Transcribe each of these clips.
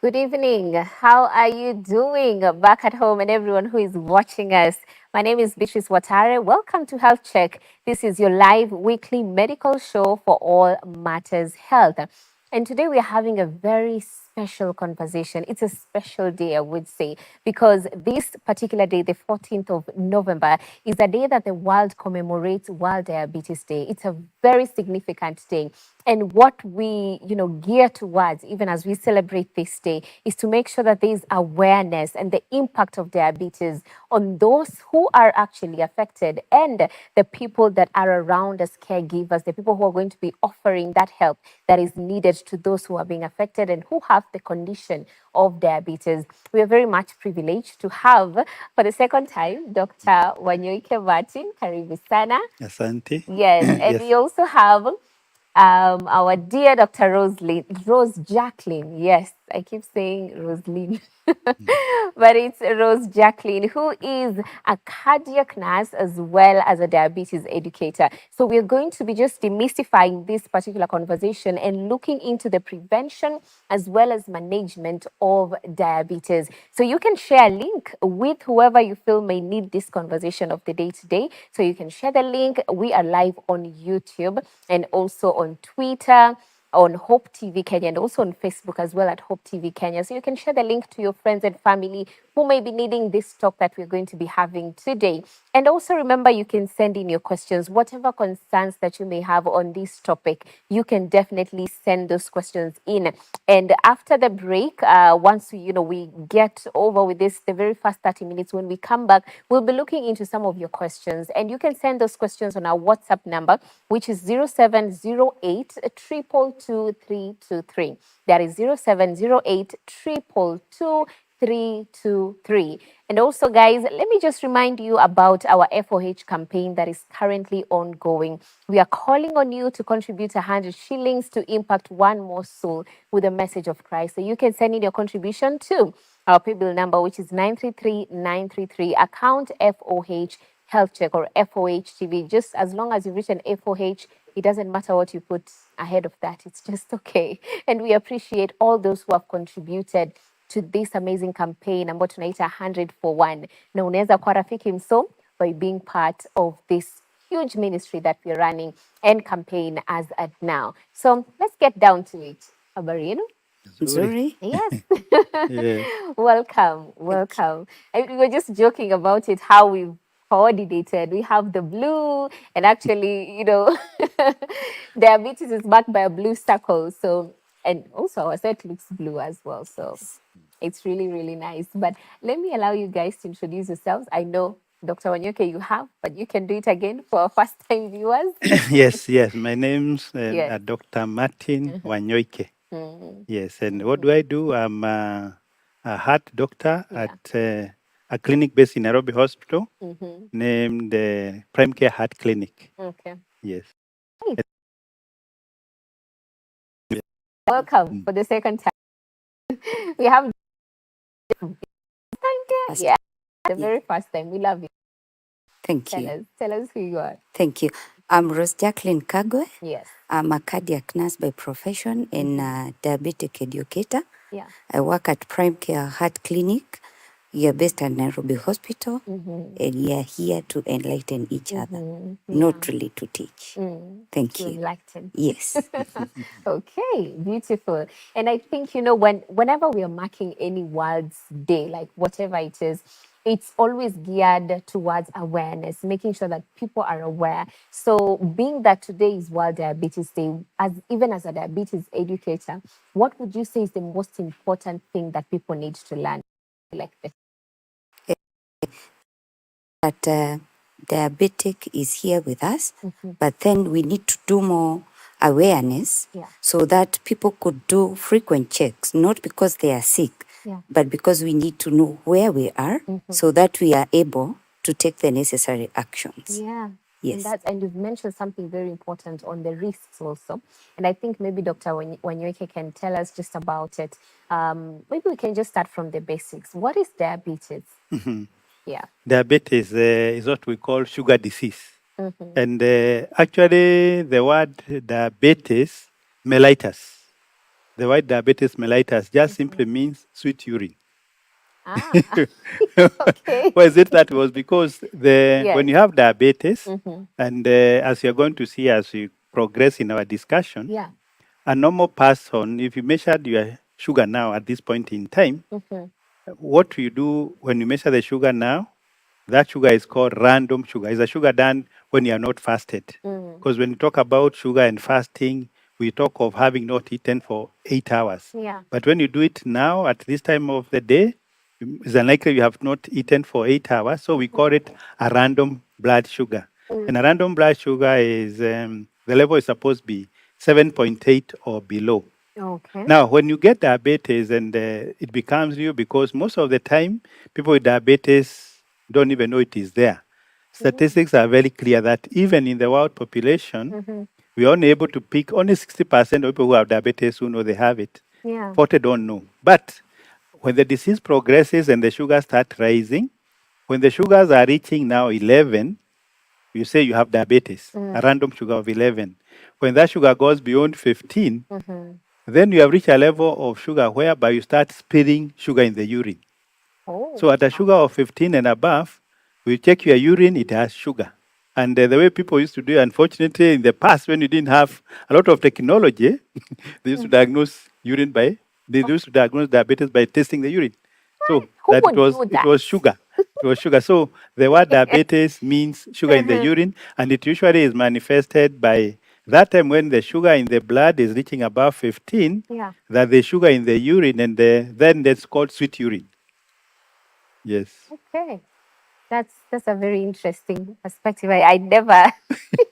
Good evening. How are you doing back at home and everyone who is watching us? My name is Beatrice Watare. Welcome to Health Check. This is your live weekly medical show for all matters health. And today we are having a very special conversation. It's a special day, I would say, because this particular day, the 14th of November, is a day that the world commemorates World Diabetes Day. It's a very significant day. And what we, gear towards, even as we celebrate this day, is to make sure that there is awareness and the impact of diabetes on those who are actually affected and the people that are around as caregivers, the people who are going to be offering that help that is needed to those who are being affected and who have the condition of diabetes. We are very much privileged to have, for the second time, Dr. Wanyoike Martin. Karibu sana. Asante. Yes, and Yes. we also have our dear Dr. Rose Jacqueline. Yes, I keep saying Rosaline, but it's Rose Jacqueline, who is a cardiac nurse as well as a diabetes educator. So we're going to be just demystifying this particular conversation and looking into the prevention as well as management of diabetes. So you can share a link with whoever you feel may need this conversation of the day today. So you can share the link. We are live on YouTube and also on Twitter, on Hope TV Kenya, and also on Facebook as well at Hope TV Kenya. So you can share the link to your friends and family who may be needing this talk that we're going to be having today. And also remember, you can send in your questions, whatever concerns that you may have on this topic. You can definitely send those questions in. And after the break, once we get over with this, the very first 30 minutes, when we come back, we'll be looking into some of your questions. And you can send those questions on our WhatsApp number, which is 0708 222 That is 0708 222 323. And also, guys, let me just remind you about our FOH campaign that is currently ongoing. We are calling on you to contribute 100 shillings to impact one more soul with the message of Christ. So you can send in your contribution to our paybill number, which is 933933, account FOH Health Check or FOH TV. Just as long as you've written FOH, it doesn't matter what you put ahead of that. It's just okay. And we appreciate all those who have contributed to this amazing campaign ambayo tunaita 100 for 1, na unaweza kuwa rafiki mso by being part of this huge ministry that we're running and campaign as at now. So let's get down to it. Habari yenu? Nzuri. Yes. Yes. Welcome. We were just joking about it, how we've coordinated. We have the blue, and actually, diabetes is marked by a blue circle. So, and also our set looks blue as well. So it's really, really nice. But let me allow you guys to introduce yourselves. I know Dr. Wanyoke you have, but you can do it again for our first time viewers. Yes. My name's Yes. Dr. Martin Wanyoike. Mm, Yes. And what do I do? I'm a heart doctor yeah. at a clinic based in Nairobi Hospital Mm-hmm. named Prime Care Heart Clinic. Okay. Yes. Welcome for the second time. We have First, yeah, the yeah. very first time. We love you. Thank you. Tell us who you are. Thank you. I'm Rose Jacqueline Kagwe. Yes. I'm a cardiac nurse by profession and a diabetic educator. Yeah. I work at Prime Care Heart Clinic. You're based at Nairobi Hospital, and you're here to enlighten each other, not really to teach. Thank To you. enlighten. Yes. Okay, beautiful. And I think whenever we are marking any World's Day, like whatever it is, it's always geared towards awareness, making sure that people are aware. So, being that today is World Diabetes Day, even as a diabetes educator, what would you say is the most important thing that people need to learn? Like this. That diabetic is here with us, but then we need to do more awareness so that people could do frequent checks, not because they are sick, but because we need to know where we are so that we are able to take the necessary actions. Yeah. Yes. And you've mentioned something very important on the risks also. And I think maybe Dr. Wanyoike can tell us just about it. Maybe we can just start from the basics. What is diabetes? Yeah. Diabetes is what we call sugar disease. And actually, the word diabetes mellitus, the white diabetes mellitus just simply means sweet urine. Ah, okay. Why is it that? Was because when Yes. you have diabetes, and as you're going to see as we progress in our discussion, Yeah. a normal person, if you measured your sugar now at this point in time, what you do when you measure the sugar now, that sugar is called random sugar. It's a sugar done when you are not fasted. Because when you talk about sugar and fasting, we talk of having not eaten for 8 hours. Yeah. But when you do it now at this time of the day, it's unlikely you have not eaten for 8 hours. So we call it a random blood sugar. And a random blood sugar is, the level is supposed to be 7.8 or below. Okay. Now, when you get diabetes and it becomes you, because most of the time people with diabetes don't even know it is there. Statistics are very clear that even in the world population, we are only able to pick only 60% of people who have diabetes who know they have it. Yeah. 40 don't know. But when the disease progresses and the sugars start rising, when the sugars are reaching now 11, you say you have diabetes, a random sugar of 11. When that sugar goes beyond 15, then you have reached a level of sugar whereby you start spilling sugar in the urine. Oh. So at a sugar of 15 and above, we check your urine, it has sugar. And the way people used to do it, unfortunately, in the past, when you didn't have a lot of technology, they used to diagnose urine by, they used to diagnose diabetes by testing the urine. So Who that would do it that? was sugar. It was sugar. So the word diabetes means sugar in the urine, and it usually is manifested by that time when the sugar in the blood is reaching above 15, Yeah. that the sugar in the urine, and then that's called sweet urine. Yes. Okay. That's a very interesting perspective. I never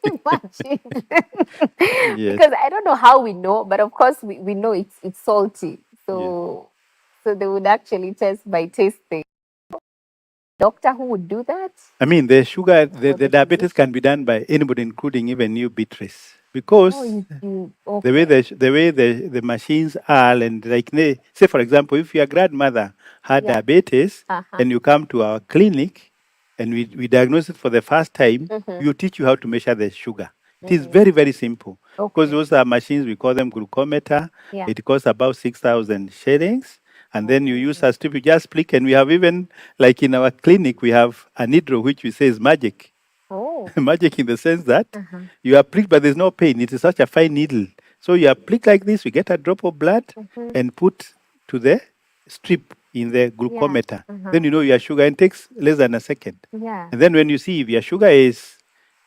imagined Yes. because I don't know how we know, but of course we know it's salty. So they would actually test by tasting. Doctor who would do that? I mean, the sugar, the the diabetes can be done by anybody, including even you, Beatrice, because Oh, you the way okay. the machines are, and like say for example, if your grandmother had Yeah. diabetes Uh-huh. and you come to our clinic and we diagnose it for the first time, we teach you how to measure the sugar. It is very, very simple. Because Okay. those are machines, we call them glucometer. Yeah. It costs about 6,000 shillings. And then you use a strip, you just prick, and we have even, like in our clinic, we have a needle which we say is magic. Oh. Magic in the sense that you are pricked, but there's no pain. It is such a fine needle. So you are pricked like this, we get a drop of blood and put to the strip in the glucometer. Then you know your sugar, and it takes less than a second. Yeah. And then when you see if your sugar is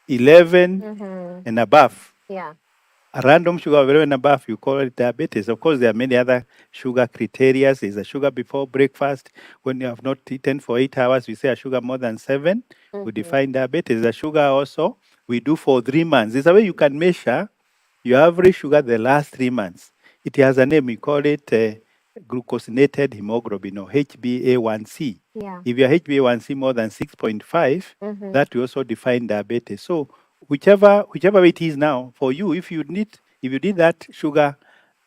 11 and above, Yeah. a random sugar of 11 and above, you call it diabetes. Of course, there are many other sugar criteria. There's a sugar before breakfast. When you have not eaten for 8 hours, we say a sugar more than 7. We define diabetes. The sugar also, we do for 3 months. There's a way you can measure your average sugar the last 3 months. It has a name. We call it glucosylated hemoglobin, or HbA1c. Yeah. If your HbA1c more than 6.5, that will also define diabetes. So whichever way it is now for you, if you did that sugar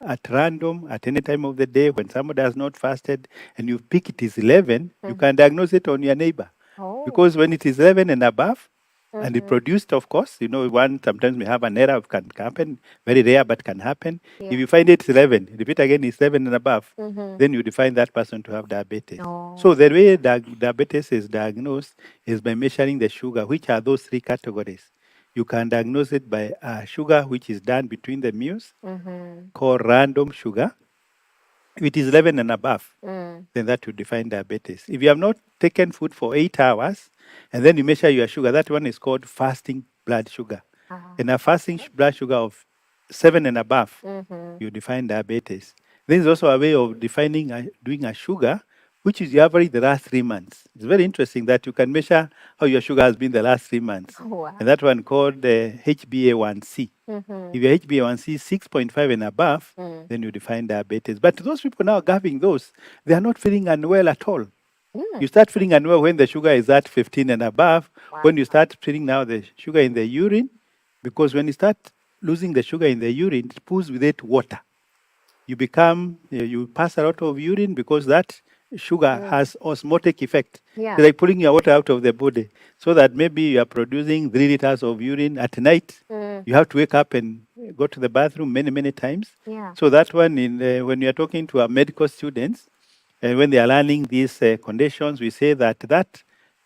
at random at any time of the day when somebody has not fasted and you pick it is 11, you can diagnose it on your neighbor. Oh. Because when it is 11 and above, and it produced, of course, one sometimes may have an error, can happen, very rare, but can happen. Yeah. If you find it 11, repeat again, it's 7 and above, then you define that person to have diabetes. Oh. So the way diabetes is diagnosed is by measuring the sugar, which are those 3 categories. You can diagnose it by sugar, which is done between the meals, called random sugar. If it is 11 and above, then that will define diabetes. If you have not taken food for 8 hours, and then you measure your sugar, that one is called fasting blood sugar. And a fasting blood sugar of 7 and above, you define diabetes. There is also a way of defining, doing a sugar, which is the average the last 3 months. It's very interesting that you can measure how your sugar has been the last 3 months. Oh, wow. And that one called the HbA1c. If your HbA1c is 6.5 and above, then you define diabetes. But those people now having those, they are not feeling unwell at all. You start feeling unwell when the sugar is at 15 and above, when you start feeling now the sugar in the urine, because when you start losing the sugar in the urine, it pulls with it water. You pass a lot of urine because that sugar has osmotic effect. Yeah. It's like pulling your water out of the body. So that maybe you are producing 3 liters of urine at night. You have to wake up and go to the bathroom many, many times. Yeah. So that one, when you are talking to our medical students, when they are learning these conditions, we say that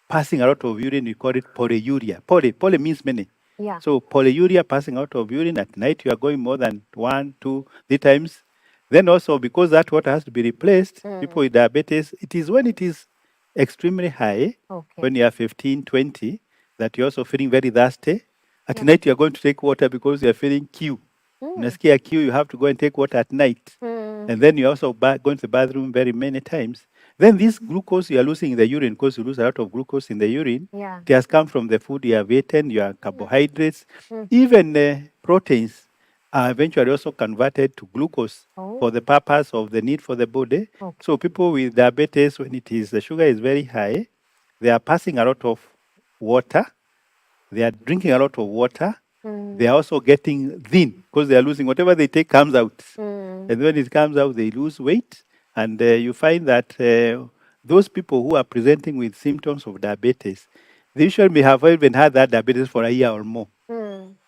passing a lot of urine, we call it polyuria. Poly means many. Yeah. So polyuria, passing out of urine at night, you are going more than 1, 2, 3 times. Then also, because that water has to be replaced, people with diabetes, it is when it is extremely high, Okay. when you are 15, 20, that you're also feeling very thirsty. At night, you are going to take water because you are feeling queue. Unasikia queue, you have to go and take water at night. And then you're also going to the bathroom very many times. Then this glucose you are losing in the urine, because you lose a lot of glucose in the urine, Yeah. it has come from the food you have eaten, your carbohydrates, even proteins are eventually also converted to glucose for the purpose of the need for the body. Okay. So people with diabetes, when it is the sugar is very high, they are passing a lot of water, they are drinking a lot of water, they are also getting thin because they are losing whatever they take comes out. And when it comes out, they lose weight. And you find that those people who are presenting with symptoms of diabetes, they usually may have even had that diabetes for a year or more.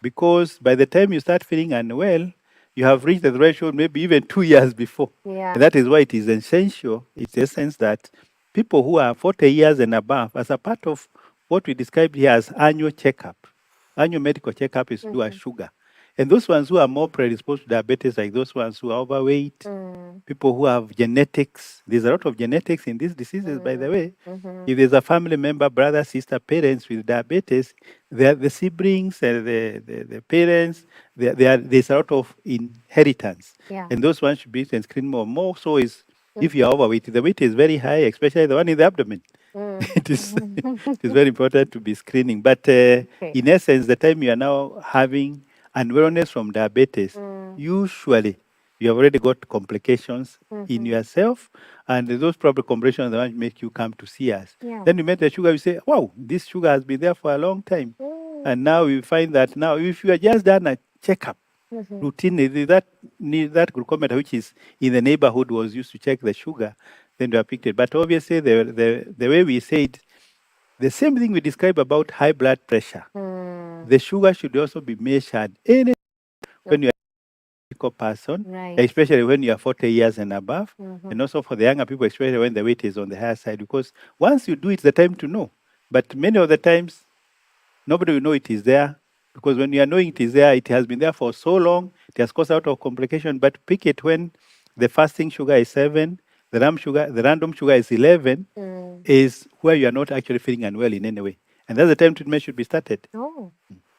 Because by the time you start feeling unwell, you have reached the threshold maybe even 2 years before. Yeah. And that is why it is essential, it's the essence that people who are 40 years and above, as a part of what we describe here as annual checkup, annual medical checkup is to do a sugar. And those ones who are more predisposed to diabetes, like those ones who are overweight, people who have genetics, there's a lot of genetics in these diseases, by the way. If there's a family member, brother, sister, parents with diabetes, the siblings and the parents, there's a lot of inheritance. Yeah. And those ones should be screened more. More so is if you are overweight, the weight is very high, especially the one in the abdomen. It is it is very important to be screening. But in essence, the time you are now having unwellness from diabetes, usually you have already got complications in yourself, and those probably complications are the ones make you come to see us. Yeah. Then you met the sugar, you say, wow, this sugar has been there for a long time. And now you find that now if you are just done a checkup, routinely, that glucometer, which is in the neighborhood, was used to check the sugar, then you are picked it. But obviously, the way we said, the same thing we describe about high blood pressure, the sugar should also be measured when you are a medical person, Right. especially when you are 40 years and above, and also for the younger people, especially when the weight is on the higher side, because once you do it, it's the time to know. But many of the times, nobody will know it is there, because when you are knowing it is there, it has been there for so long, it has caused a lot of complication. But pick it when the fasting sugar is 7, the random sugar is 11, is where you are not actually feeling unwell in any way. And that's the time treatment should be started. Oh,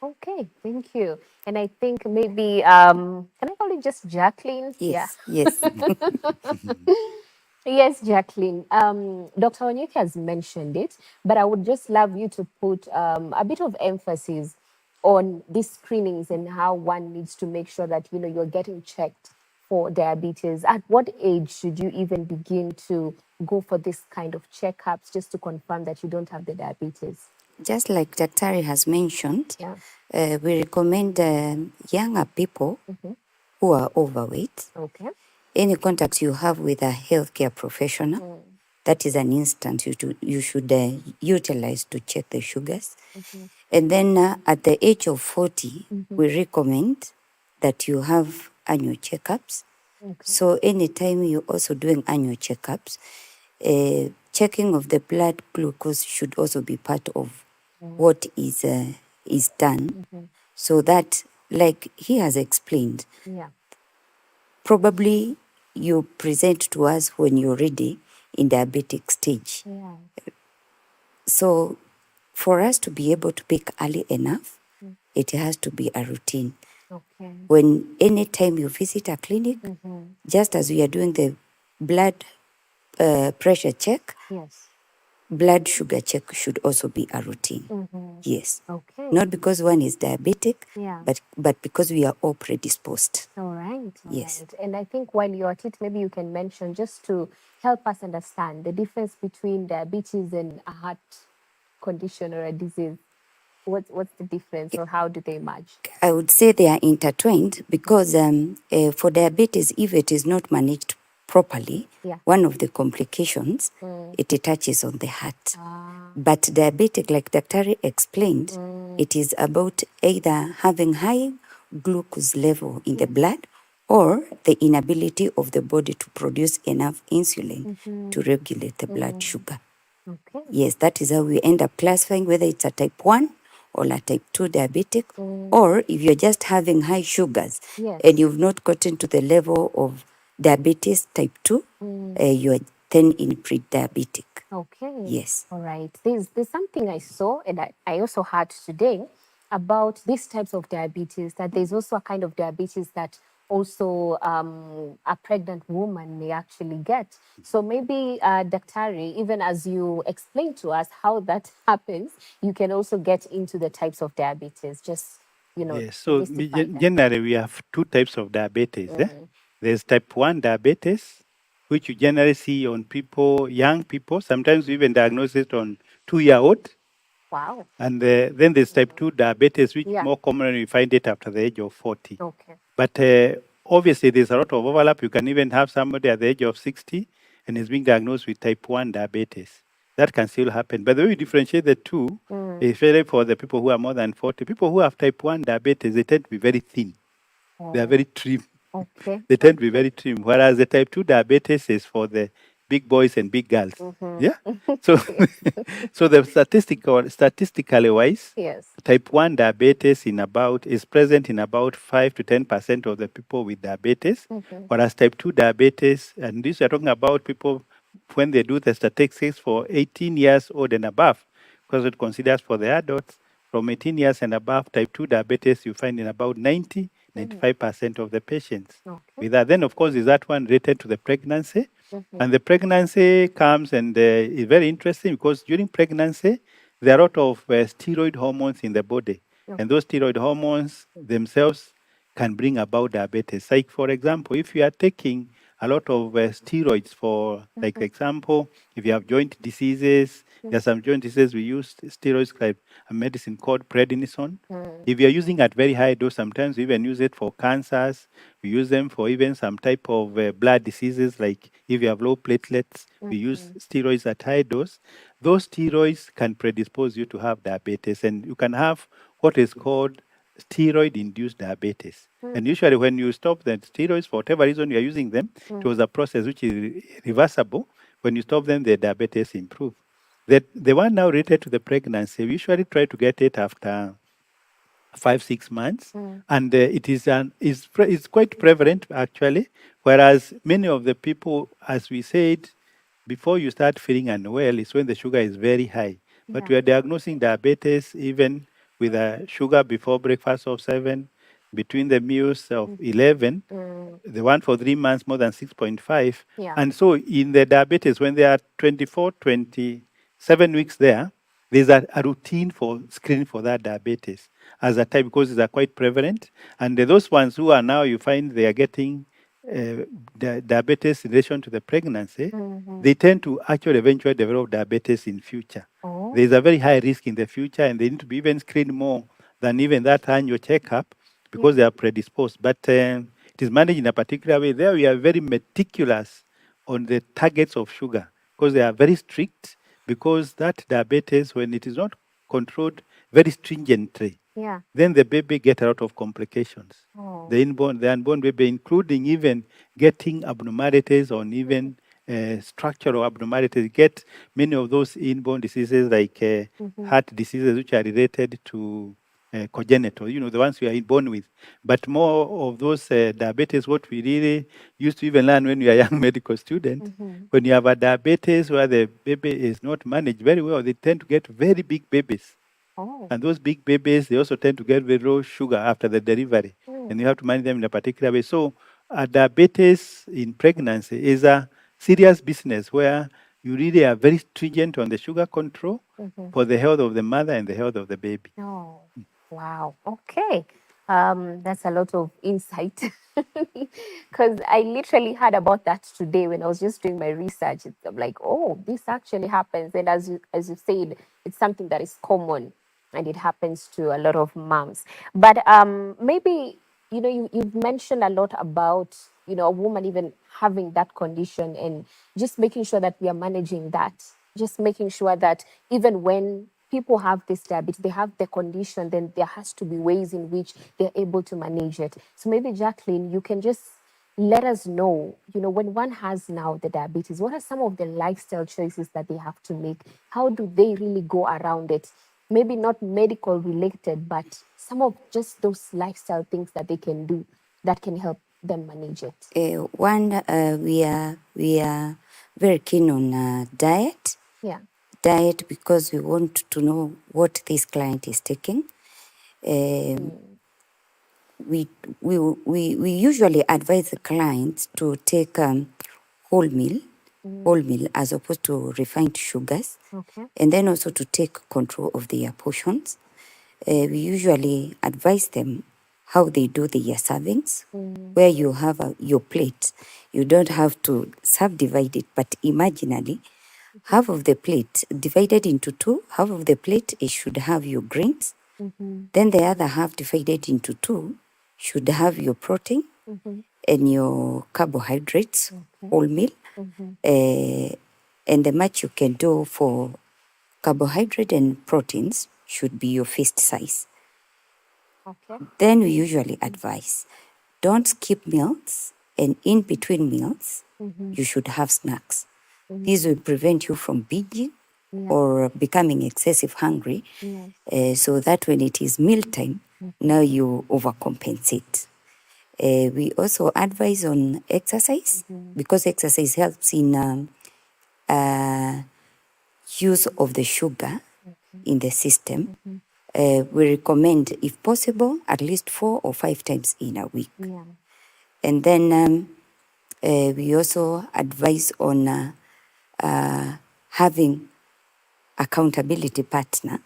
okay. Thank you. And I think maybe, can I call you just Jacqueline? Yes, yes. Yes, Jacqueline. Dr. Onyeka has mentioned it, but I would just love you to put a bit of emphasis on these screenings and how one needs to make sure that you're getting checked for diabetes. At what age should you even begin to go for this kind of checkups just to confirm that you don't have the diabetes? Just like Daktari has mentioned, Yeah. we recommend younger people who are overweight. Okay. Any contact you have with a healthcare professional, that is an instant you should utilize to check the sugars. And then at the age of 40, we recommend that you have annual checkups. So anytime you're also doing annual checkups, checking of the blood glucose should also be part of what is done, so that, like he has explained, Yeah. probably you present to us when you're already in diabetic stage. Yeah. So for us to be able to pick early enough, it has to be a routine. Okay. When anytime you visit a clinic, just as we are doing the blood pressure check, Yes. blood sugar check should also be a routine. Yes. Okay. Not because one is diabetic, Yeah. but because we are all predisposed. All right. All Yes. right. And I think while you're at it, maybe you can mention, just to help us understand, the difference between diabetes and a heart condition or a disease. What's the difference, or how do they merge? I would say they are intertwined because for diabetes, if it is not managed properly, Yeah. one of the complications, it touches on the heart. Ah. But diabetic, like Dr. explained, it is about either having high glucose level in the blood or the inability of the body to produce enough insulin to regulate the blood sugar. Okay. Yes, that is how we end up classifying whether it's a type 1 or a type 2 diabetic, or if you're just having high sugars Yes. and you've not gotten to the level of diabetes type 2, you're then in pre-diabetic. Okay. Yes. All right. There's something I saw and I also heard today about these types of diabetes, that there's also a kind of diabetes that also a pregnant woman may actually get. So maybe, Daktari, even as you explain to us how that happens, you can also get into the types of diabetes, just, Yes. So demystify that. generally, we have two types of diabetes. There's type 1 diabetes, which you generally see on people, young people. Sometimes we even diagnose it on 2-year-old. Wow. And then there's type 2 diabetes, which Yeah. more commonly we find it after the age of 40. Okay. But obviously, there's a lot of overlap. You can even have somebody at the age of 60 and is being diagnosed with type 1 diabetes. That can still happen. But the way we differentiate the two, especially for the people who are more than 40, people who have type 1 diabetes, they tend to be very thin. They are very trim. Okay. They tend to be very trim. Whereas the type 2 diabetes is for the big boys and big girls. Yeah. So, so the statistically wise, Yes. type 1 diabetes is present in about 5 to 10% of the people with diabetes, whereas type 2 diabetes, and this we're talking about people when they do the statistics for 18 years old and above, because it considers for the adults from 18 years and above, type 2 diabetes you find in about 95% of the patients. Okay. With that, then of course is that one related to the pregnancy, and the pregnancy comes and is very interesting because during pregnancy there are a lot of steroid hormones in the body, and those steroid hormones themselves can bring about diabetes. Like for example, if you are taking a lot of steroids for, like example, if you have joint diseases, there are some joint diseases we use steroids like a medicine called prednisone. If you are using at very high dose, sometimes we even use it for cancers. We use them for even some type of blood diseases, like if you have low platelets, we use steroids at high dose. Those steroids can predispose you to have diabetes, and you can have what is called steroid-induced diabetes. And usually when you stop the steroids, for whatever reason you are using them, it was a process which is reversible. When you stop them, the diabetes improve. The one now related to the pregnancy, we usually try to get it after 5-6 months, and it's quite prevalent actually. Whereas many of the people, as we said, before you start feeling unwell is when the sugar is very high. But we are diagnosing diabetes even with a sugar before breakfast of 7, between the meals of 11, the one for 3 months more than 6.5. Yeah. And so in the diabetes, when they are 24, 27 weeks there's a routine for screening for that diabetes as a type because these are quite prevalent. And those ones who are now, you find they are getting diabetes in relation to the pregnancy, they tend to actually eventually develop diabetes in future. Oh. There is a very high risk in the future, and they need to be even screened more than even that annual checkup because they are predisposed. But it is managed in a particular way. There we are very meticulous on the targets of sugar because they are very strict, because that diabetes, when it is not controlled very stringently, Yeah. then the baby get a lot of complications. Oh. The unborn baby, including even getting abnormalities on even structural abnormalities, get many of those inborn diseases like heart diseases, which are related to congenital, the ones we are born with. But more of those diabetes, what we really used to even learn when we are young medical students, when you have a diabetes where the baby is not managed very well, they tend to get very big babies. Oh. And those big babies, they also tend to get very low sugar after the delivery. And you have to manage them in a particular way. So diabetes in pregnancy is a serious business where you really are very stringent on the sugar control for the health of the mother and the health of the baby. Oh, wow. Okay. That's a lot of insight because I literally heard about that today when I was just doing my research. I'm like, oh, this actually happens. And as you said, it's something that is common and it happens to a lot of moms. But maybe, you've mentioned a lot about, a woman even having that condition and just making sure that we are managing that, just making sure that even when people have this diabetes, they have the condition, then there has to be ways in which they're able to manage it. So maybe Jacqueline, you can just let us know, when one has now the diabetes, what are some of the lifestyle choices that they have to make? How do they really go around it? Maybe not medical related, but some of just those lifestyle things that they can do that can help them manage it. We are very keen on diet. Yeah. Diet, because we want to know what this client is taking. We usually advise the clients to take whole meal as opposed to refined sugars. Okay. And then also to take control of their portions. We usually advise them how they do their servings, where you have your plate. You don't have to subdivide it, but imaginally, half of the plate divided into two, half of the plate it should have your grains. Then the other half divided into two should have your protein and your carbohydrates, whole meal. And the much you can do for carbohydrate and proteins should be your fist size. Okay. Then we usually advise, don't skip meals, and in between meals, you should have snacks. These will prevent you from binging or becoming excessive hungry, so that when it is mealtime, now you overcompensate. We also advise on exercise, because exercise helps in use of the sugar in the system. We recommend, if possible, at least 4 or 5 times in a week. Yeah. And then we also advise on having accountability partner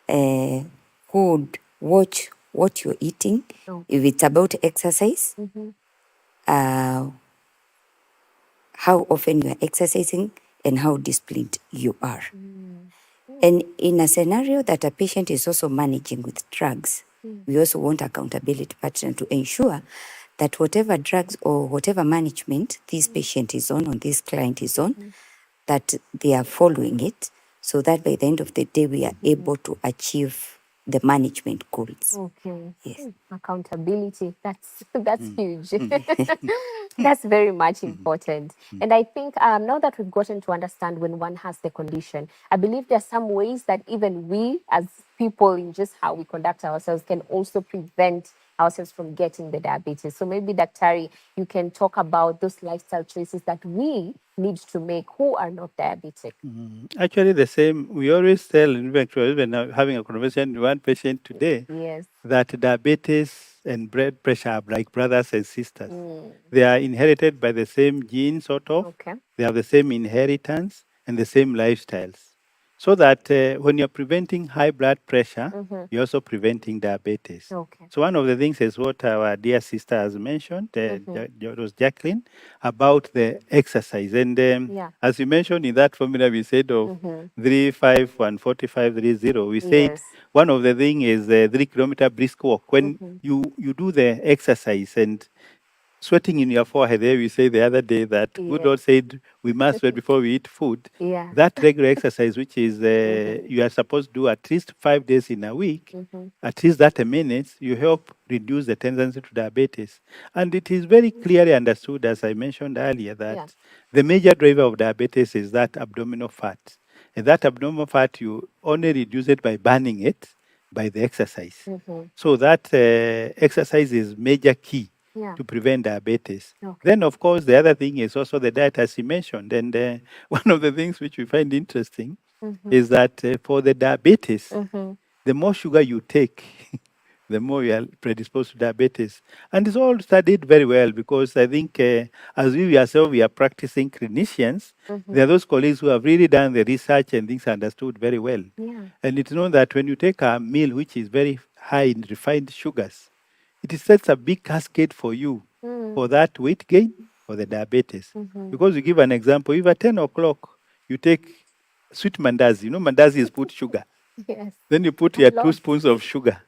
who would watch what you're eating. If it's about exercise, how often you are exercising and how disciplined you are. And in a scenario that a patient is also managing with drugs, we also want accountability partner to ensure that whatever drugs or whatever management this patient is on or this client is on, that they are following it, so that by the end of the day we are able to achieve the management goals. Okay. Yes. Accountability. That's huge. That's very much important. And I think now that we've gotten to understand when one has the condition, I believe there are some ways that even we as people in just how we conduct ourselves can also prevent ourselves from getting the diabetes. So maybe Daktari, you can talk about those lifestyle choices that we need to make who are not diabetic. Actually, the same. We always tell, in fact, we're even having a conversation with one patient today, Yes. that diabetes and blood pressure are like brothers and sisters. They are inherited by the same genes, sort of. Okay. They have the same inheritance and the same lifestyles. So that when you're preventing high blood pressure, you're also preventing diabetes. Okay. So one of the things is what our dear sister has mentioned, was Jacqueline, about the exercise. And as you mentioned in that formula, we said of 3, 5, 1, 45, 3, 0. We said Yes. one of the things is the 3-kilometer brisk walk. When you do the exercise and sweating in your forehead, there we say the other day that good Lord said we must sweat before we eat food. Yeah. That regular exercise, which is you are supposed to do at least 5 days in a week, at least 30 minutes, you help reduce the tendency to diabetes. And it is very clearly understood, as I mentioned earlier, that the major driver of diabetes is that abdominal fat. And that abdominal fat, you only reduce it by burning it by the exercise. So that exercise is major key to prevent diabetes. Okay. Then, of course, the other thing is also the diet, as you mentioned. And one of the things which we find interesting is that for the diabetes, the more sugar you take, the more you are predisposed to diabetes. And it's all studied very well, because I think as we ourselves, we are practicing clinicians, there are those colleagues who have really done the research and things understood very well. Yeah. And it's known that when you take a meal which is very high in refined sugars, it sets a big cascade for you for that weight gain or the diabetes. Because you give an example, if at 10 o'clock you take sweet mandazi, mandazi is put sugar. Yes. Then you put your 2 spoons of sugar.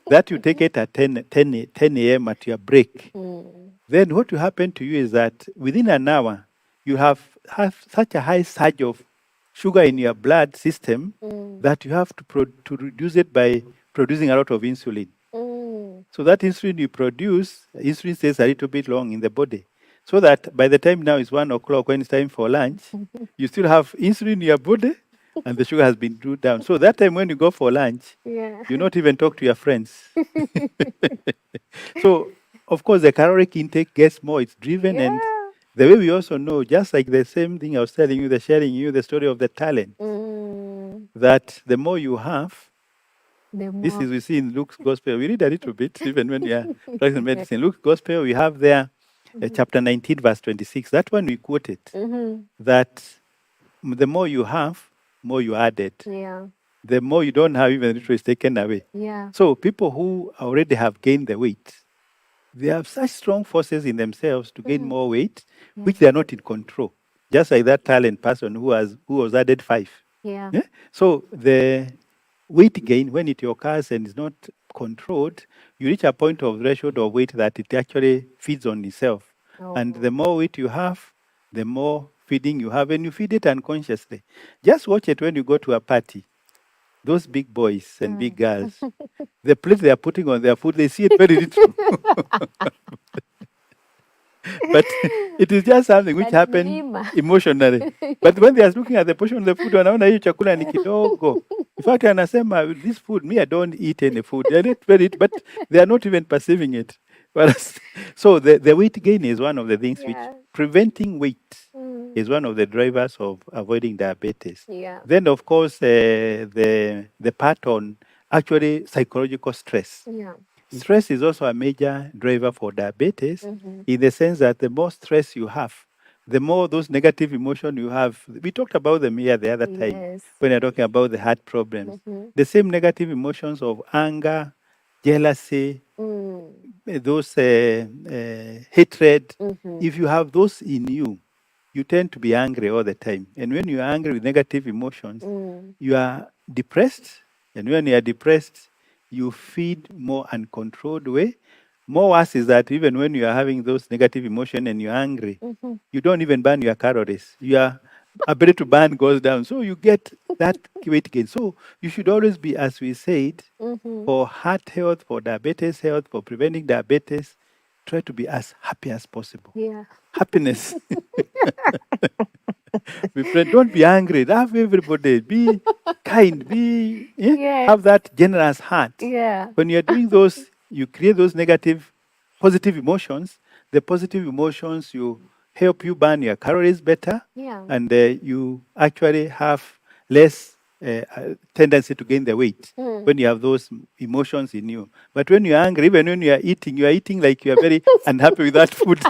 That you take it at 10 a.m. at your break. Then what will happen to you is that within an hour, you have such a high surge of sugar in your blood system that you have to reduce it by producing a lot of insulin. So that insulin you produce, insulin stays a little bit long in the body. So that by the time now it's 1 o'clock, when it's time for lunch, you still have insulin in your body and the sugar has been drew down. So that time when you go for lunch, you not even talk to your friends. So, of course, the caloric intake gets more. It's driven. And the way we also know, just like the same thing I was telling you, sharing you the story of the talent, that the more you have, this is we see in Luke's Gospel. We read a little bit, even when we are practicing medicine. Luke's Gospel, we have there chapter 19, verse 26. That one we quoted, that the more you have, more you added. The more you don't have, even little is taken away. So people who already have gained the weight, they have such strong forces in themselves to gain more weight, which they are not in control. Just like that talent person who was added 5. So the weight gain, when it occurs and is not controlled, you reach a point of threshold of weight that it actually feeds on itself. And the more weight you have, the more feeding you have, and you feed it unconsciously. Just watch it when you go to a party. Those big boys and big girls, the plate they are putting on their food, they see it very little. But it is just something which happened emotionally. But when they are looking at the portion of the food, wanaona hiyo chakula ni kidogo. In fact, anasema, this food, me, I don't eat any food. They don't very eat, but they are not even perceiving it. So the weight gain is one of the things which preventing weight is one of the drivers of avoiding diabetes. Then, of course, the part on actually psychological stress. Stress is also a major driver for diabetes in the sense that the more stress you have, the more those negative emotions you have. We talked about them here the other time when you're talking about the heart problems. The same negative emotions of anger, jealousy, those hatred. If you have those in you, you tend to be angry all the time. And when you are angry with negative emotions, you are depressed. And when you are depressed, you feed more uncontrolled way. More worse is that even when you are having those negative emotions and you're angry, you don't even burn your calories. Your ability to burn goes down. So you get that weight gain. So you should always be, as we said, for heart health, for diabetes health, for preventing diabetes, try to be as happy as possible. Happiness. Don't be angry. Love everybody. Be kind. Have that generous heart. When you're doing those, you create those negative, positive emotions. The positive emotions, you help you burn your calories better. And you actually have less tendency to gain the weight when you have those emotions in you. But when you're angry, even when you are eating like you are very unhappy with that food.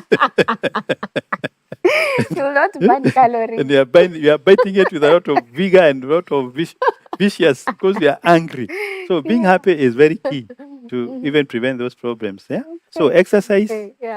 You will not burn calories. And you are biting it with a lot of vigor and a lot of vicious because you are angry. So being happy is very key to even prevent those problems. So exercise,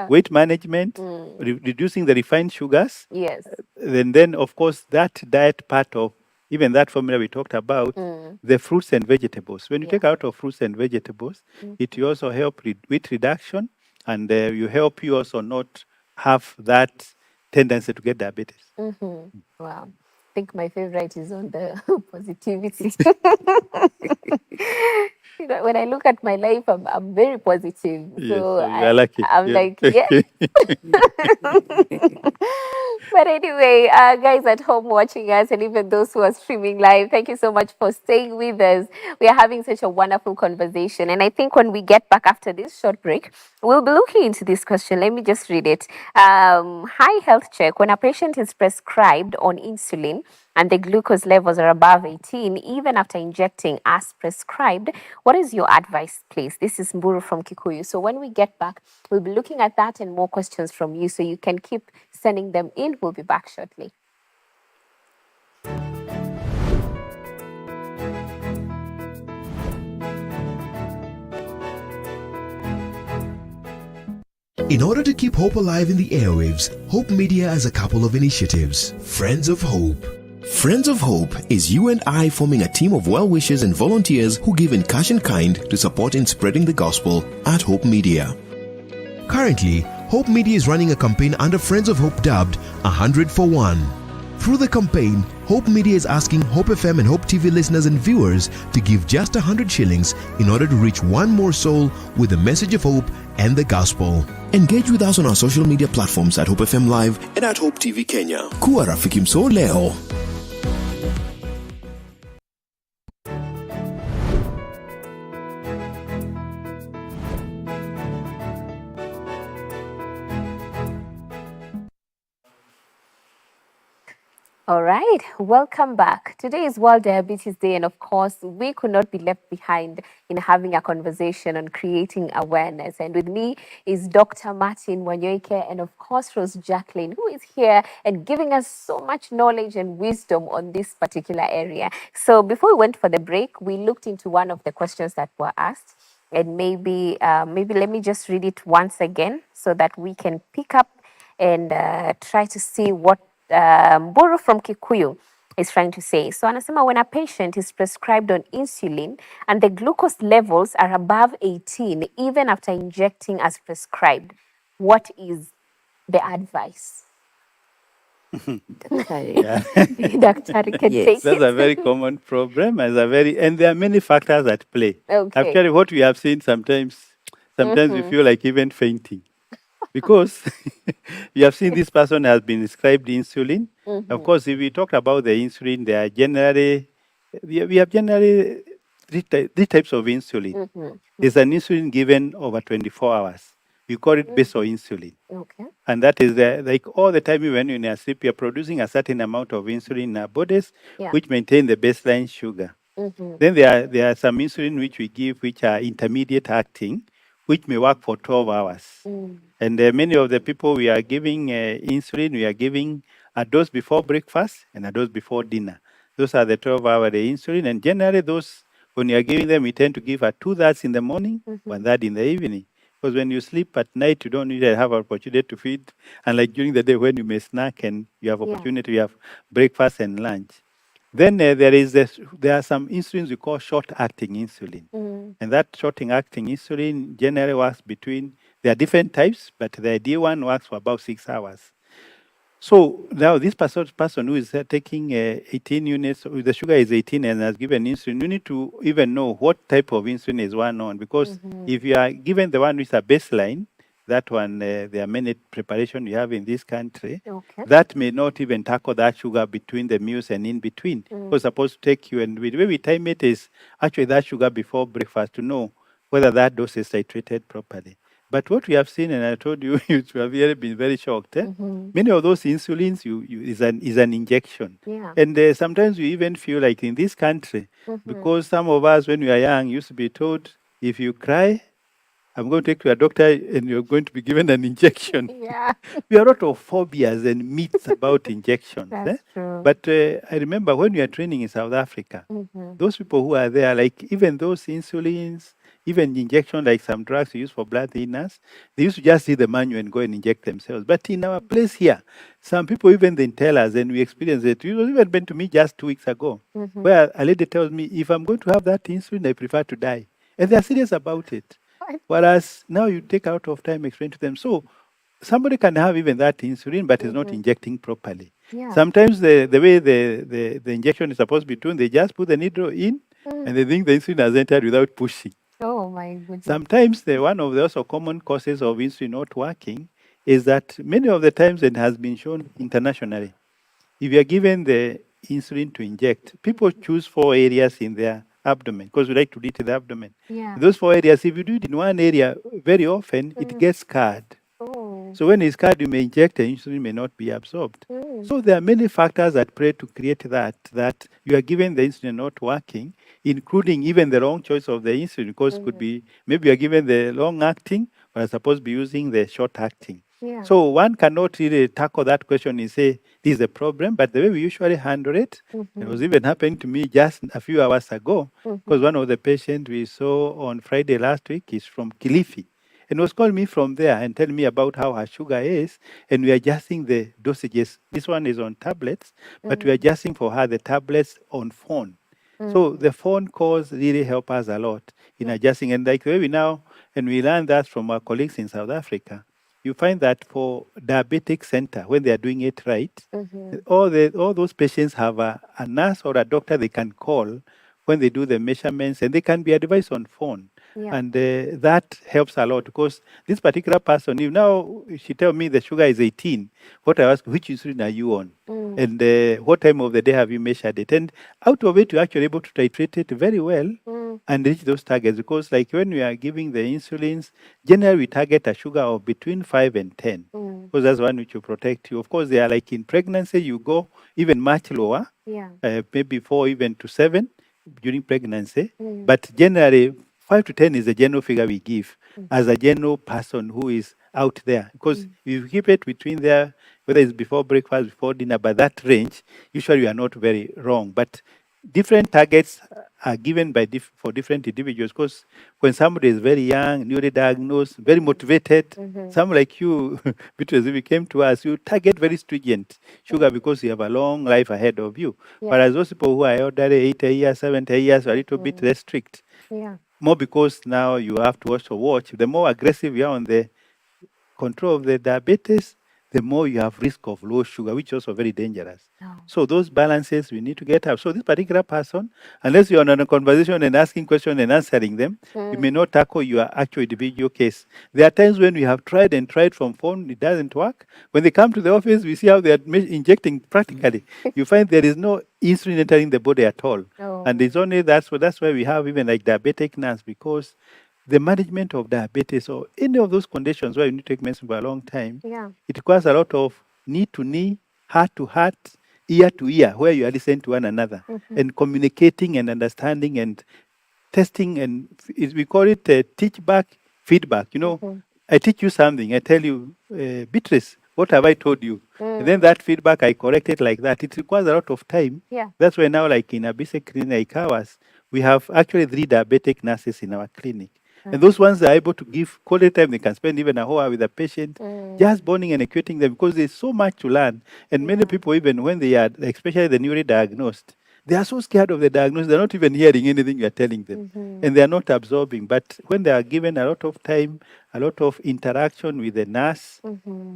weight management, reducing the refined sugars. And then, of course, that diet part of even that formula we talked about, the fruits and vegetables. When you take out of fruits and vegetables, it will also help weight reduction, and you help you also not have that tendency to get diabetes. Wow. I think my favorite is on the positivity. When I look at my life, I'm very positive. So you're lucky. I'm like, But anyway, guys at home watching us, and even those who are streaming live, thank you so much for staying with us. We are having such a wonderful conversation. And I think when we get back after this short break, we'll be looking into this question. Let me just read it. High health check. When a patient is prescribed on insulin and the glucose levels are above 18, even after injecting as prescribed, what is your advice, please? This is Mburu from Kikuyu. So when we get back, we'll be looking at that and more questions from you. So you can keep sending them in. We'll be back shortly. In order to keep hope alive in the airwaves, Hope Media has a couple of initiatives. Friends of Hope. Friends of Hope is you and I forming a team of well-wishers and volunteers who give in cash and kind to support in spreading the gospel at Hope Media. Currently, Hope Media is running a campaign under Friends of Hope dubbed 100 for 1. Through the campaign, Hope Media is asking Hope FM and Hope TV listeners and viewers to give just 100 shillings in order to reach one more soul with the message of hope and the gospel. Engage with us on our social media platforms at Hope FM Live and at Hope TV Kenya. Kuwa rafiki mso leo. All right, welcome back. Today is World Diabetes Day, and of course, we could not be left behind in having a conversation on creating awareness. And with me is Dr. Martin Wanyoike and, of course, Rose Jacqueline, who is here and giving us so much knowledge and wisdom on this particular area. So before we went for the break, we looked into one of the questions that were asked. And maybe let me just read it once again so that we can pick up and try to see what Mburu from Kikuyu is trying to say. So anasema, when a patient is prescribed on insulin and the glucose levels are above 18, even after injecting as prescribed, what is the advice? Yeah. Daktari can Yes. take That's it. a very common problem, and there are many factors at play. Okay. Actually, what we have seen sometimes we feel like even fainting. Because you have seen this person has been prescribed insulin. Of course, if we talk about the insulin, there are we have generally three types of insulin. There's an insulin given over 24 hours. We call it basal insulin. Okay. And that is like all the time when you're in a sleep, you're producing a certain amount of insulin in our bodies, Yeah. which maintain the baseline sugar. Then there are some insulin which we give, which are intermediate acting, which may work for 12 hours. And many of the people we are giving insulin, we are giving a dose before breakfast and a dose before dinner. Those are the 12-hour insulin. And generally, those, when you are giving them, we tend to give a 2/3 in the morning, 1/3 in the evening. Because when you sleep at night, you don't usually have opportunity to feed. And like during the day when you may snack and you have opportunity, you have breakfast and lunch. Then there are some insulins we call short-acting insulin. And that short-acting insulin generally works there are different types, but the ideal one works for about 6 hours. So now this person who is taking 18 units, the sugar is 18 and has given insulin, you need to even know what type of insulin is one on. Because if you are given the one with a baseline, that one, there are many preparations you have in this country, that may not even tackle that sugar between the meals and in between. It's supposed to take you, and the way we time it is actually that sugar before breakfast to know whether that dose is titrated properly. But what we have seen, and I told you, you have really been very shocked. Many of those insulins is an injection. Yeah. And sometimes we even feel like in this country, because some of us, when we are young, used to be told, if you cry, I'm going to take you to a doctor and you're going to be given an injection. Yeah. We have a lot of phobias and myths about injections. That's true. But I remember when we are training in South Africa, those people who are there, like even those insulins, even injection, like some drugs we use for blood thinners, they used to just see the manual and go and inject themselves. But in our place here, some people even then tell us, and we experienced it. It was even been to me just 2 weeks ago, where a lady tells me, if I'm going to have that insulin, I prefer to die. And they're serious about it. Whereas now you take out of time, explain to them. So somebody can have even that insulin, but is not injecting properly. Yeah. Sometimes the way the injection is supposed to be done, they just put the needle in and they think the insulin has entered without pushing. Oh my goodness. Sometimes one of the also common causes of insulin not working is that many of the times it has been shown internationally. If you are given the insulin to inject, people choose 4 areas in their abdomen because we like to eat the abdomen. Yeah. Those 4 areas, if you do it in one area very often, it gets scarred. Oh. So when it's scarred, you may inject and insulin may not be absorbed. So there are many factors that play to create that you are given the insulin not working, including even the wrong choice of the insulin, because it could be maybe you are given the long acting, but are supposed to be using the short acting. Yeah. So one cannot really tackle that question and say, this is a problem, but the way we usually handle it, it was even happening to me just a few hours ago, because one of the patients we saw on Friday last week is from Kilifi, and was calling me from there and telling me about how her sugar is, and we are adjusting the dosages. This one is on tablets, but we are adjusting for her the tablets on phone. So the phone calls really help us a lot in adjusting, and like the way we now, and we learned that from our colleagues in South Africa, you find that for diabetic center, when they are doing it right, Mm-hmm. all those patients have a nurse or a doctor they can call when they do the measurements, and they can be advised on phone. Yeah. And that helps a lot, because this particular person, if now she tell me the sugar is 18, what I ask, which insulin are you on? And what time of the day have you measured it? And out of it, you're actually able to titrate it very well and reach those targets. Because like when we are giving the insulins, generally we target a sugar of between 5 and 10, because that's one which will protect you. Of course, they are like in pregnancy, you go even much lower, Yeah. maybe 4 even to 7 during pregnancy. But generally, 5 to 10 is the general figure we give as a general person who is out there. Because if you keep it between there, whether it's before breakfast, before dinner, but that range, usually you are not very wrong. But different targets are given by for different individuals, because when somebody is very young, newly diagnosed, very motivated, some like you, because if you came to us, you target very stringent sugar because you have a long life ahead of you. Yeah. Whereas those people who are elderly, 80 years, 70 years, are a little bit less strict. Yeah. More because now you have to also watch. The more aggressive you are on the control of the diabetes, the more you have risk of low sugar, which is also very dangerous. Oh. So those balances we need to get up. So this particular person, unless you're on a conversation and asking questions and answering them, you may not tackle your actual individual case. There are times when we have tried and tried from phone, it doesn't work. When they come to the office, we see how they are injecting practically. You find there is no insulin entering the body at all. Oh. And it's only that's why we have even like diabetic nurse, because the management of diabetes or any of those conditions where you need to take medicine for a long time, Yeah. it requires a lot of knee to knee, heart to heart, ear to ear, where you are listening to one another and communicating and understanding and testing. And we call it teach back, feedback. You know, I teach you something, I tell you, Beatrice, what have I told you? And then that feedback, I correct it like that. It requires a lot of time. Yeah. That's why now, like in a basic clinic like ours, we have actually 3 diabetic nurses in our clinic. And those ones are able to give quality time. They can spend even a whole hour with a patient, just bonding and equating them, because there's so much to learn. And many people, even when they are, especially the newly diagnosed, they are so scared of the diagnosis, they're not even hearing anything you're telling them. And they are not absorbing. But when they are given a lot of time, a lot of interaction with the nurse,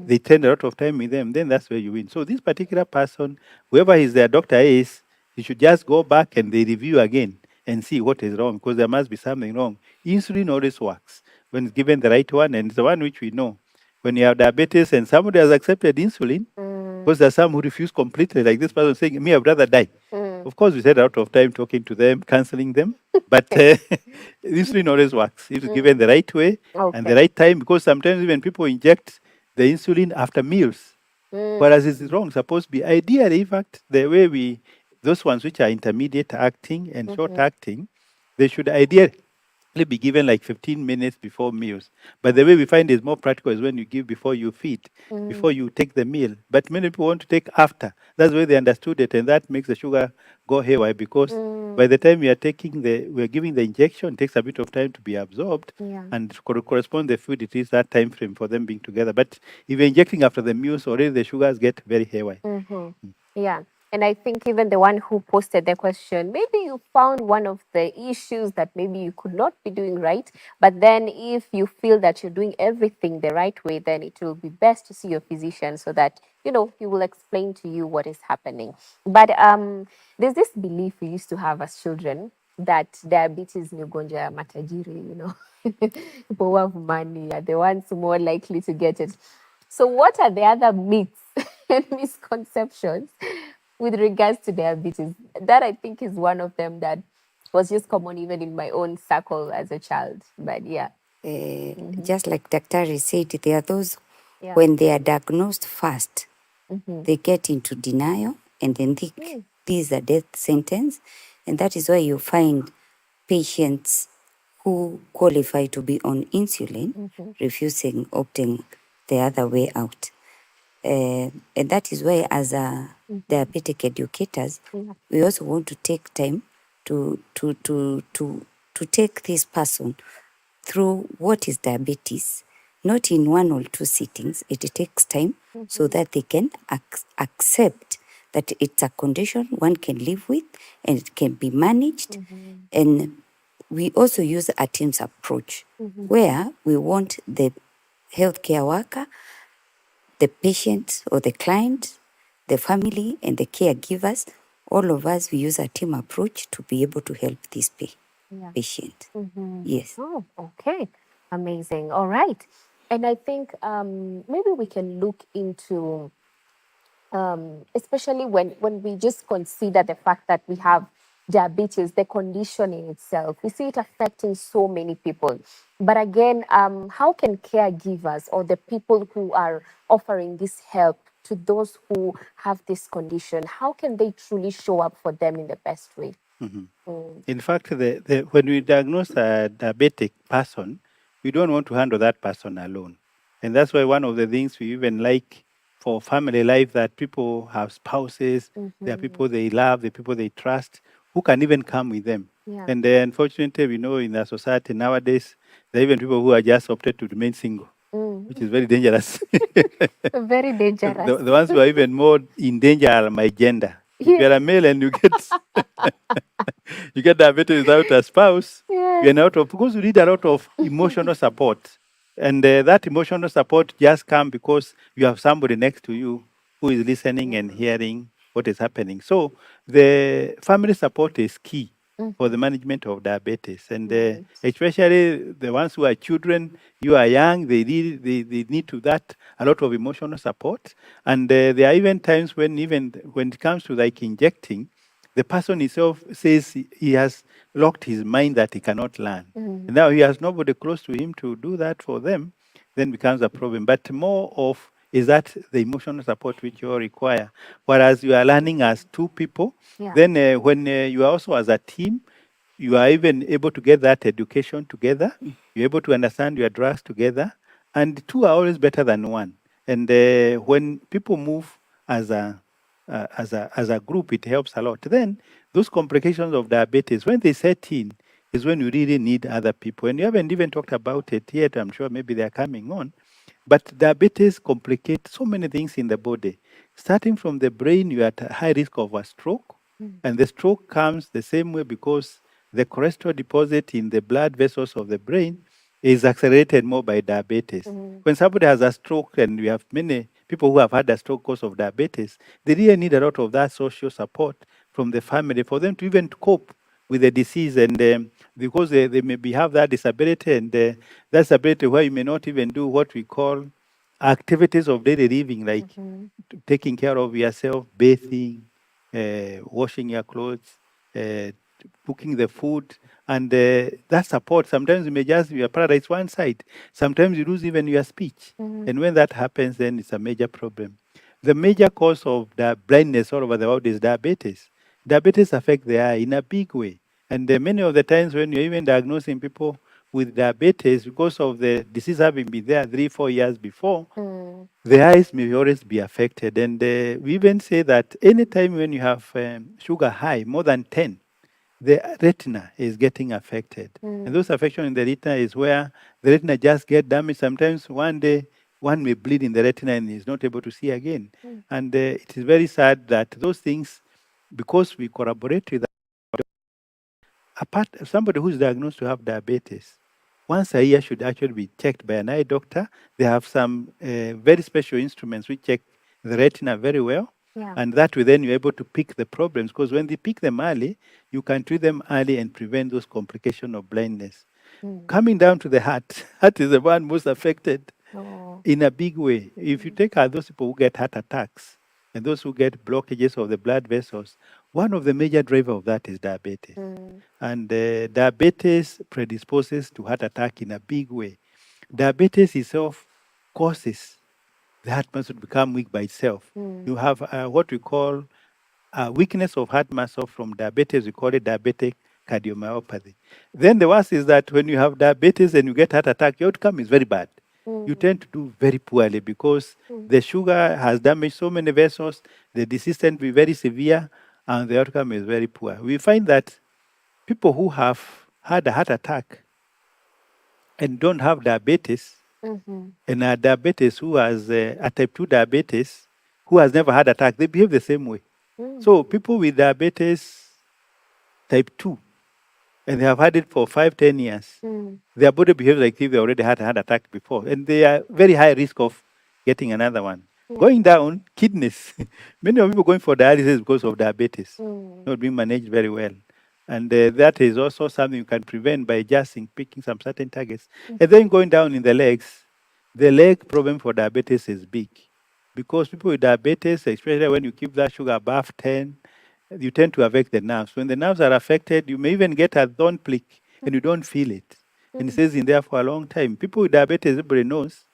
they spend a lot of time with them, then that's where you win. So this particular person, whoever his their doctor is, he should just go back and they review again and see what is wrong, because there must be something wrong. Insulin always works when it's given the right one, and it's the one which we know. When you have diabetes and somebody has accepted insulin, because there are some who refuse completely, like this person saying, me, I'd rather die. Of course, we spend a lot of time talking to them, counseling them, but insulin always works if it's given the right way and the right time, because sometimes even people inject the insulin after meals, whereas it's wrong. Supposed to be ideally, in fact, the way those ones which are intermediate acting and short acting, they should ideally be given like 15 minutes before meals. But the way we find is more practical is when you give before you feed, before you take the meal. But many people want to take after. That's the way they understood it, and that makes the sugar go haywire, because by the time we're giving the injection, it takes a bit of time to be absorbed, and correspond the food, it is that time frame for them being together. But if you're injecting after the meals, already the sugars get very haywire. Yeah. And I think even the one who posted the question, maybe you found one of the issues that maybe you could not be doing right. But then if you feel that you're doing everything the right way, then it will be best to see your physician so that, you know, he will explain to you what is happening. But there's this belief we used to have as children that diabetes ni ugonjwa ya matajiri, you know. People who have money are the ones more likely to get it. So what are the other myths and misconceptions with regards to diabetes? That I think is one of them that was just common even in my own circle as a child. But yeah. Just like Dr. said, there are those Yeah. when they are diagnosed first, they get into denial and then think this is a death sentence. And that is why you find patients who qualify to be on insulin refusing, opting the other way out. And that is why, as a diabetic educators, we also want to take time to take this person through what is diabetes, not in 1 or 2 sittings. It takes time so that they can accept that it's a condition one can live with and it can be managed. And we also use a team's approach where we want the healthcare worker, the patient or the client, the family, and the caregivers. All of us, we use a team approach to be able to help this patient. Yes. Oh, okay. Amazing. All right. And I think maybe we can look into, especially when we just consider the fact that we have diabetes, the condition in itself. We see it affecting so many people. But again, how can caregivers or the people who are offering this help to those who have this condition, how can they truly show up for them in the best way? In fact, when we diagnose a diabetic person, we don't want to handle that person alone. And that's why one of the things we even like for family life, that people have spouses, there are people they love, the people they trust, who can even come with them. Yeah. And unfortunately, we know in our society nowadays, there are even people who are just opted to remain single, which is very dangerous. Very dangerous. The ones who are even more in danger are my gender. If you're a male and you get you get diabetes without a spouse, you're not of, because you need a lot of emotional support. And that emotional support just comes because you have somebody next to you who is listening and hearing what is happening. So the family support is key for the management of diabetes. And especially the ones who are children, you are young, they need to that a lot of emotional support. And there are even times when it comes to like injecting, the person himself says he has locked his mind that he cannot learn. And now he has nobody close to him to do that for them, then becomes a problem. But more of is that the emotional support which you require. Whereas you are learning as two people, then when you are also as a team, you are even able to get that education together. You're able to understand your drugs together. And two are always better than one. And when people move as a group, it helps a lot. Then those complications of diabetes, when they set in, is when you really need other people. And you haven't even talked about it yet. I'm sure maybe they're coming on. But diabetes complicates so many things in the body. Starting from the brain, you are at a high risk of a stroke. And the stroke comes the same way because the cholesterol deposit in the blood vessels of the brain is accelerated more by diabetes. When somebody has a stroke, and we have many people who have had a stroke because of diabetes, they really need a lot of that social support from the family for them to even cope with the disease. And because they maybe have that disability, and that disability where you may not even do what we call activities of daily living, like taking care of yourself, bathing, washing your clothes, cooking the food, and that support. Sometimes you may just be paralyzed one side. Sometimes you lose even your speech. And when that happens, then it's a major problem. The major cause of the blindness all over the world is diabetes. Diabetes affects the eye in a big way. And many of the times when you're even diagnosing people with diabetes, because of the disease having been there 3-4 years before, the eyes may always be affected. And we even say that anytime when you have sugar high, more than 10, the retina is getting affected. And those affections in the retina is where the retina just get damaged. Sometimes one day, one may bleed in the retina and is not able to see again. And it is very sad that those things, because we collaborate with somebody who's diagnosed to have diabetes, once a year should actually be checked by an eye doctor. They have some very special instruments which check the retina very well. And that way then you're able to pick the problems, because when they pick them early, you can treat them early and prevent those complications of blindness. Coming down to the heart, heart is the one most affected in a big way. If you take those people who get heart attacks and those who get blockages of the blood vessels, one of the major drivers of that is diabetes. And diabetes predisposes to heart attack in a big way. Diabetes itself causes the heart muscle to become weak by itself. You have what we call weakness of heart muscle from diabetes. We call it diabetic cardiomyopathy. Then the worst is that when you have diabetes and you get heart attack, your outcome is very bad. You tend to do very poorly because the sugar has damaged so many vessels, the disease tends to be very severe, and the outcome is very poor. We find that people who have had a heart attack and don't have diabetes, and a diabetes who has a type 2 diabetes, who has never had attack, they behave the same way. So people with diabetes type 2 and they have had it for 5, 10 years. Their body behaves like if they already had a heart attack before, and they are very high risk of getting another one. Going down, kidneys. Many of people going for dialysis because of diabetes, not being managed very well. And that is also something you can prevent by just picking some certain targets. And then going down in the legs, the leg problem for diabetes is big because people with diabetes, especially when you keep that sugar above 10, you tend to affect the nerves. When the nerves are affected, you may even get a thorn prick and you don't feel it. And it stays in there for a long time. People with diabetes, everybody knows,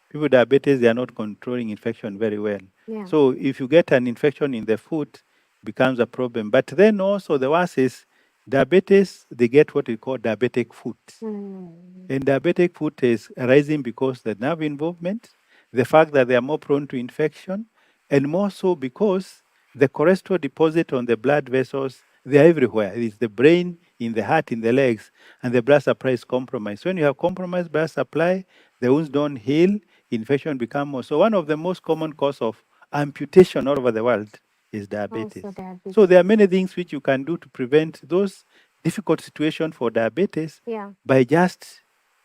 people with diabetes, they are not controlling infection very well. Yeah. So if you get an infection in the foot, it becomes a problem. But then also the worst is diabetes, they get what we call diabetic foot. And diabetic foot is arising because the nerve involvement, the fact that they are more prone to infection, and more so because the cholesterol deposit on the blood vessels, they are everywhere. It's the brain, in the heart, in the legs, and the blood supply is compromised. When you have compromised blood supply, the wounds don't heal, infection become more. So one of the most common cause of amputation all over the world is diabetes. Also diabetes. So there are many things which you can do to prevent those difficult situations for diabetes Yeah. by just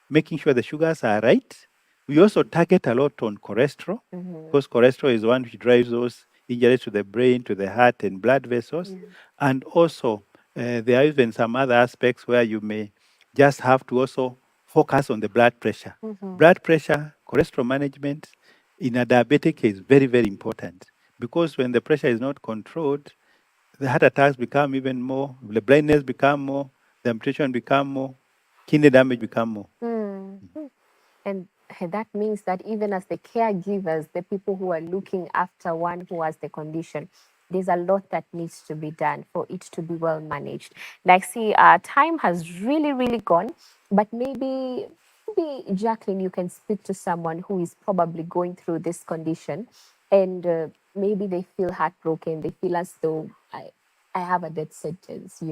making sure the sugars are right. We also target a lot on cholesterol because cholesterol is one which drives those injuries to the brain, to the heart, and blood vessels. And also, there are even some other aspects where you may just have to also focus on the blood pressure. Blood pressure, cholesterol management in a diabetic is very, very important because when the pressure is not controlled, the heart attacks become even more, the blindness become more, the amputation become more, kidney damage become more. And that means that even as the caregivers, the people who are looking after one who has the condition, there's a lot that needs to be done for it to be well managed. Like, see, time has really, really gone, but maybe Jacqueline, you can speak to someone who is probably going through this condition, and maybe they feel heartbroken. They feel as though I have a death sentence.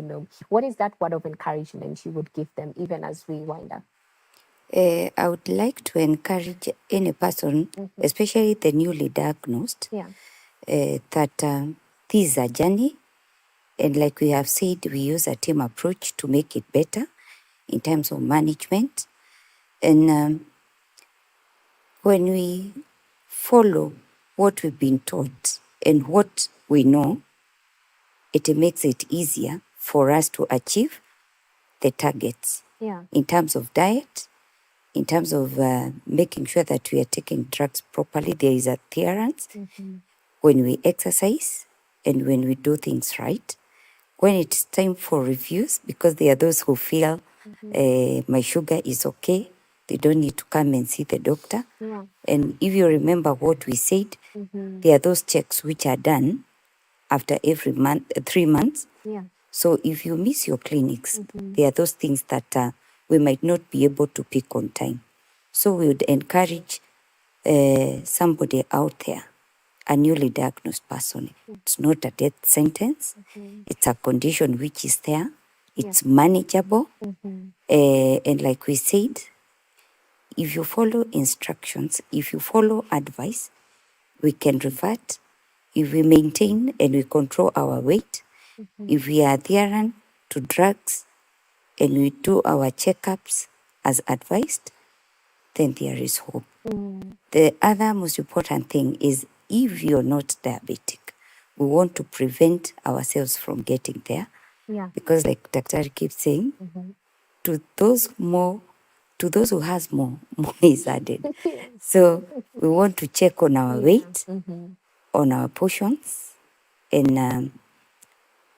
What is that word of encouragement you would give them, even as we wind up? I would like to encourage any person, especially the newly diagnosed, that this is a journey. And like we have said, we use a team approach to make it better in terms of management. And when we follow what we've been taught and what we know, it makes it easier for us to achieve the targets in terms of diet, in terms of making sure that we are taking drugs properly. There is adherence when we exercise and when we do things right. When it's time for reviews, because there are those who feel my sugar is okay, they don't need to come and see the doctor. And if you remember what we said, there are those checks which are done after every month, 3 months. So if you miss your clinics, there are those things that we might not be able to pick on time. So we would encourage somebody out there, a newly diagnosed person. It's not a death sentence. It's a condition which is there. It's manageable. And like we said, if you follow instructions, if you follow advice, we can revert. If we maintain and we control our weight, if we are adherent to drugs and we do our checkups as advised, then there is hope. The other most important thing is if you're not diabetic, we want to prevent ourselves from getting there. Because like Dr. keeps saying, to those who has more is added. So we want to check on our weight, on our portions, and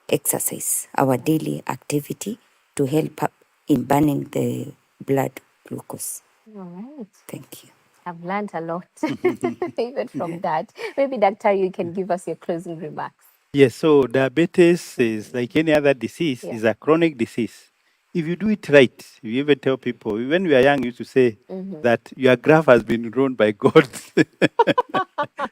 exercise, our daily activity to help up in burning the blood glucose. All right. Thank you. I've learned a lot even from that. Maybe, Doctor, you can give us your closing remarks. Yes, so diabetes is like any other disease, is a chronic disease. If you do it right, you even tell people, when we are young, you used to say that your graph has been drawn by God.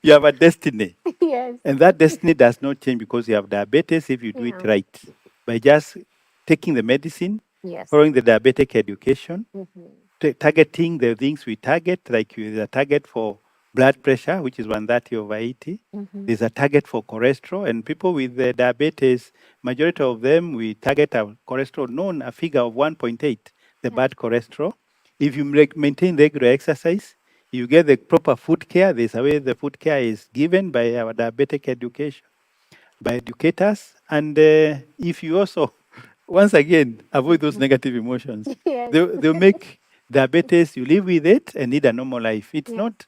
You have a destiny. Yes. And that destiny does not change because you have diabetes if you do it right. By just taking the medicine, following the diabetic education, targeting the things we target, like the target for blood pressure, which is 130 over 80. There's a target for cholesterol, and people with diabetes, majority of them, we target our cholesterol known a figure of 1.8, the bad cholesterol. If you maintain regular exercise, you get the proper food care. There's a way the food care is given by our diabetic education, by educators. And if you also, once again, avoid those negative emotions, Yes. they'll make diabetes, you live with it and need a normal life. It's not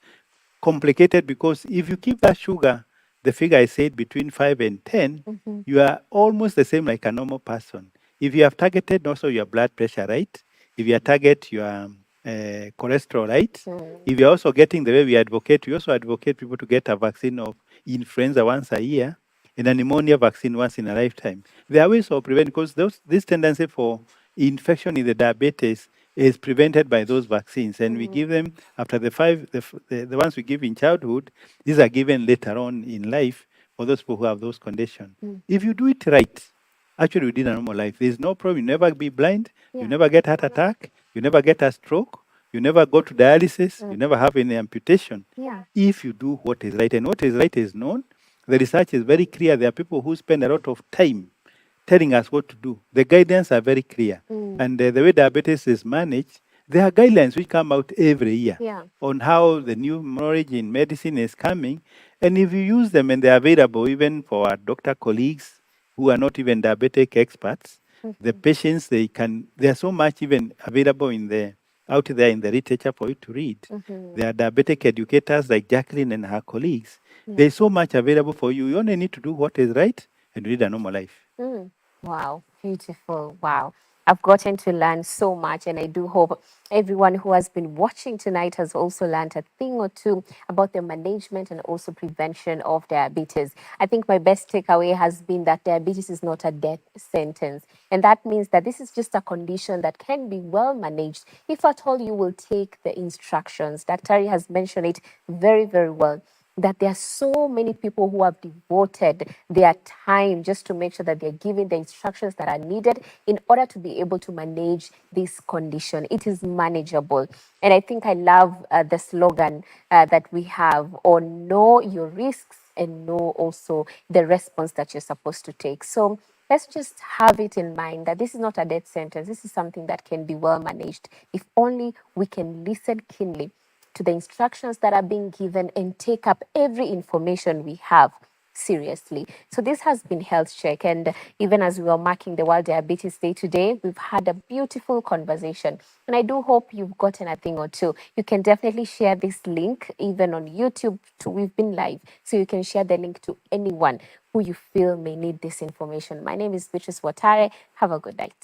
complicated, because if you keep that sugar, the figure I said between 5 and 10, you are almost the same like a normal person. If you have targeted also your blood pressure right, if you target your cholesterol right, if you're also getting the way we advocate, we also advocate people to get a vaccine of influenza once a year and a pneumonia vaccine once in a lifetime. There are ways of preventing, because this tendency for infection in the diabetes is prevented by those vaccines, and we give them after the ones we give in childhood. These are given later on in life for those people who have those conditions. If you do it right, actually within a normal life, there's no problem. You never be blind, you never get heart attack, you never get a stroke, you never go to dialysis, you never have any amputation. If you do what is right, and what is right is known. The research is very clear. There are people who spend a lot of time telling us what to do. The guidelines are very clear. And the way diabetes is managed, there are guidelines which come out every year on how the new knowledge in medicine is coming. And if you use them, and they're available even for our doctor colleagues who are not even diabetic experts, the patients, there's so much even available out there in the literature for you to read. There are diabetic educators like Jacqueline and her colleagues. There's so much available for you. You only need to do what is right and lead a normal life. Wow, beautiful. Wow. I've gotten to learn so much, and I do hope everyone who has been watching tonight has also learned a thing or two about the management and also prevention of diabetes. I think my best takeaway has been that diabetes is not a death sentence. And that means that this is just a condition that can be well managed if at all you will take the instructions. Dr. has mentioned it very, very well, that there are so many people who have devoted their time just to make sure that they're giving the instructions that are needed in order to be able to manage this condition. It is manageable. And I think I love the slogan that we have on know your risks and know also the response that you're supposed to take. So let's just have it in mind that this is not a death sentence. This is something that can be well managed if only we can listen keenly to the instructions that are being given and take up every information we have seriously. So this has been Health Check, and even as we are marking the World Diabetes Day today, we've had a beautiful conversation, and I do hope you've gotten a thing or two. You can definitely share this link even on YouTube too. We've been live, so you can share the link to anyone who you feel may need this information. My name is Beatrice Watare. Have a good night.